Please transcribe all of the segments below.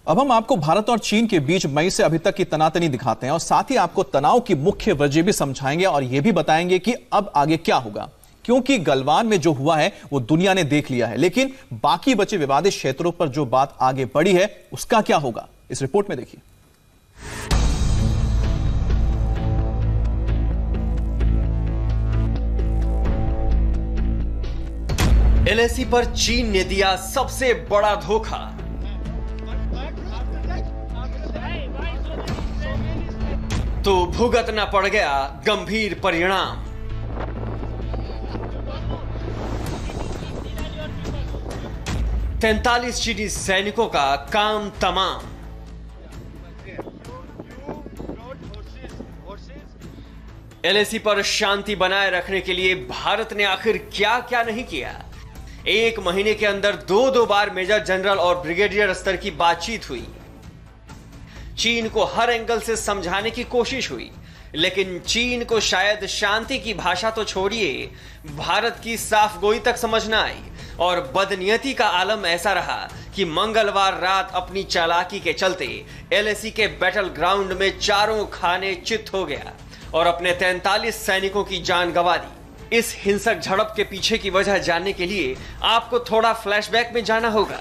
अब हम आपको भारत और चीन के बीच मई से अभी तक की तनातनी दिखाते हैं और साथ ही आपको तनाव की मुख्य वजह भी समझाएंगे और यह भी बताएंगे कि अब आगे क्या होगा, क्योंकि गलवान में जो हुआ है वो दुनिया ने देख लिया है, लेकिन बाकी बचे विवादित क्षेत्रों पर जो बात आगे बढ़ी है उसका क्या होगा, इस रिपोर्ट में देखिए। एलएसी पर चीन ने दिया सबसे बड़ा धोखा। तो भुगतना पड़ गया गंभीर परिणाम। तैंतालीस चीनी सैनिकों का काम तमाम। एलएसी पर शांति बनाए रखने के लिए भारत ने आखिर क्या क्या नहीं किया। एक महीने के अंदर दो बार मेजर जनरल और ब्रिगेडियर स्तर की बातचीत हुई। चीन को हर एंगल से समझाने की कोशिश हुई, लेकिन चीन को शायद शांति की भाषा तो छोड़िए, भारत की साफगोई तक समझ न आई और बदनीयती का आलम ऐसा रहा कि मंगलवार रात अपनी चालाकी के चलते एलएसी के बैटल ग्राउंड में चारों खाने चित हो गया और अपने 43 सैनिकों की जान गंवा दी। इस हिंसक झड़प के पीछे की वजह जानने के लिए आपको थोड़ा फ्लैशबैक में जाना होगा।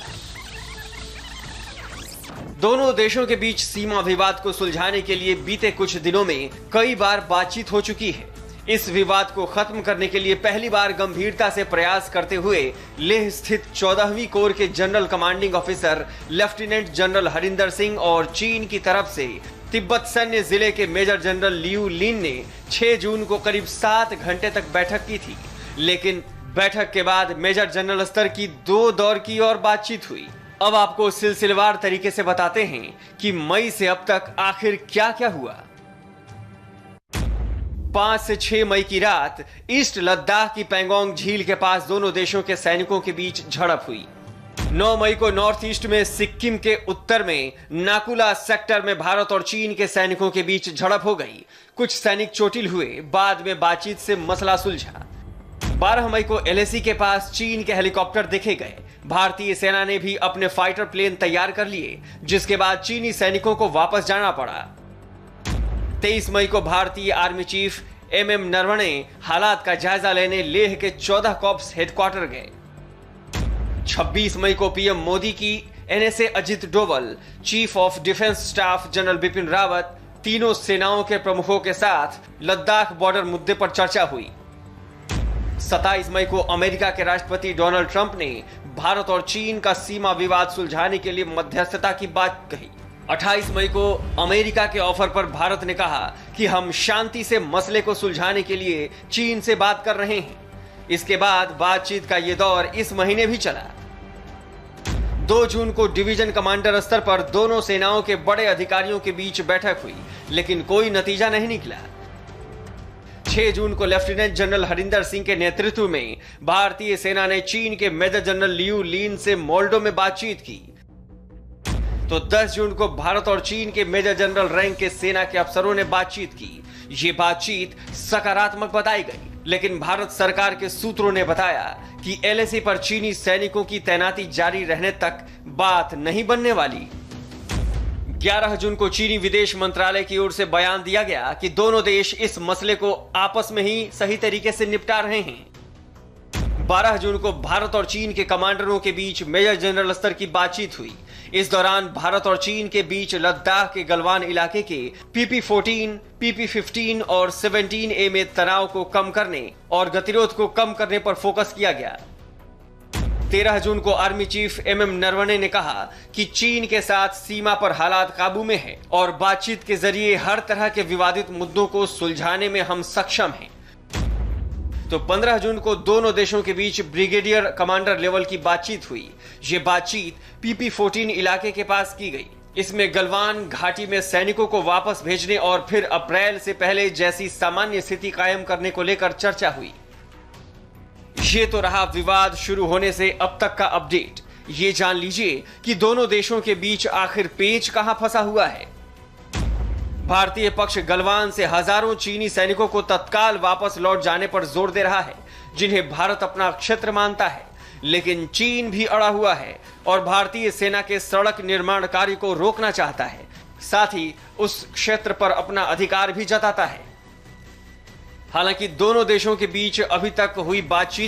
दोनों देशों के बीच सीमा विवाद को सुलझाने के लिए बीते कुछ दिनों में कई बार बातचीत हो चुकी है। इस विवाद को खत्म करने के लिए पहली बार गंभीरता से प्रयास करते हुए लेह स्थित 14वीं कोर के general commanding officer lieutenant general Harinder Singh और चीन की तरफ से तिब्बत सैन्य जिले के मेजर जनरल लियू लिन ने 6 जून को करीब 7 घंटे तक बैठक की थी, लेकिन बैठक के बाद मेजर जनरल स्तर की 2 दौर की और बातचीत हुई। अब आपको सिलसिलेवार तरीके से बताते हैं कि मई से अब तक आखिर क्या क्या हुआ। 5 से 6 मई की रात ईस्ट लद्दाख की पैंगोंग झील के पास दोनों देशों के सैनिकों के बीच झड़प हुई। 9 मई को नॉर्थ ईस्ट में सिक्किम के उत्तर में नाकुला सेक्टर में भारत और चीन के सैनिकों के बीच झड़प हो गई। कुछ सैनिक चोटिल हुए, बाद में बातचीत से मसला सुलझा। 12 मई को एलएसी के पास चीन के हेलीकॉप्टर देखे गए। भारतीय सेना ने भी अपने फाइटर प्लेन तैयार कर लिए, जिसके बाद चीनी सैनिकों को वापस जाना पड़ा। 23 मई को भारतीय आर्मी चीफ एमएम नरवणे हालात का जायजा लेने लेह के 14 कॉर्प्स हेडक्वार्टर गए। 26 मई को पीएम मोदी की NSA Ajit Doval, chief of defence staff general Bipin Rawat, तीनों सेनाओं के प्रमुखों के साथ लद्दाख बॉर्डर मुद्दे पर चर्चा हुई। 27 मई को अमेरिका के राष्ट्रपति डोनाल्ड ट्रंप ने भारत और चीन का सीमा विवाद सुलझाने के लिए मध्यस्थता की बात कही। 28 मई को अमेरिका के ऑफर पर भारत ने कहा कि हम शांति से मसले को सुलझाने के लिए चीन से बात कर रहे हैं। इसके बाद बातचीत का यह दौर इस महीने भी चला। 2 जून को डिवीजन कमांडर स्तर पर दोनों सेनाओं के बड़े अधिकारियों के बीच बैठक हुई, लेकिन कोई नतीजा नहीं निकला। 6 जून को लेफ्टिनेंट जनरल हरिंदर सिंह के नेतृत्व में भारतीय सेना ने चीन के मेजर जनरल लियू लिन से मोल्डो में बातचीत की। तो 10 जून को भारत और चीन के मेजर जनरल रैंक के सेना के अफसरों ने बातचीत की। ये बातचीत सकारात्मक बताई गई, लेकिन भारत सरकार के सूत्रों ने बताया कि एलएसी पर चीनी सैनिकों की तैनाती जारी रहने तक बात नहीं बनने वाली। 11 जून को चीनी विदेश मंत्रालय की ओर से बयान दिया गया कि दोनों देश इस मसले को आपस में ही सही तरीके से निपटा रहे हैं। 12 जून को भारत और चीन के कमांडरों के बीच मेजर जनरल स्तर की बातचीत हुई। इस दौरान भारत और चीन के बीच लद्दाख के गलवान इलाके के PP-14, PP-15 और 17A में तनाव को कम करने और गतिरोध को कम करने पर फोकस किया गया। 13 जून को आर्मी चीफ एमएम नरवणे ने कहा कि चीन के साथ सीमा पर हालात काबू में है और बातचीत के जरिए हर तरह के विवादित मुद्दों को सुलझाने में हम सक्षम हैं। तो 15 जून को दोनों देशों के बीच ब्रिगेडियर कमांडर लेवल की बातचीत हुई। ये बातचीत PP-14 इलाके के पास की गई। इसमें गलवान घाटी में सैनिकों को वापस भेजने और फिर अप्रैल से पहले जैसी सामान्य स्थिति कायम करने को लेकर चर्चा हुई। ये तो रहा विवाद शुरू होने से अब तक का अपडेट। ये जान लीजिए कि दोनों देशों के बीच आखिर पेच कहां फंसा हुआ है। भारतीय पक्ष गलवान से हजारों चीनी सैनिकों को तत्काल वापस लौट जाने पर जोर दे रहा है, जिन्हें भारत अपना क्षेत्र मानता है। लेकिन चीन भी अड़ा हुआ है और भारतीय सेना के सड़क निर्माण कार्य को रोकना चाहता है, साथ ही उस क्षेत्र पर अपना अधिकार भी जताता है। हालांकि दोनों देशों के बीच अभी तक हुई बातचीत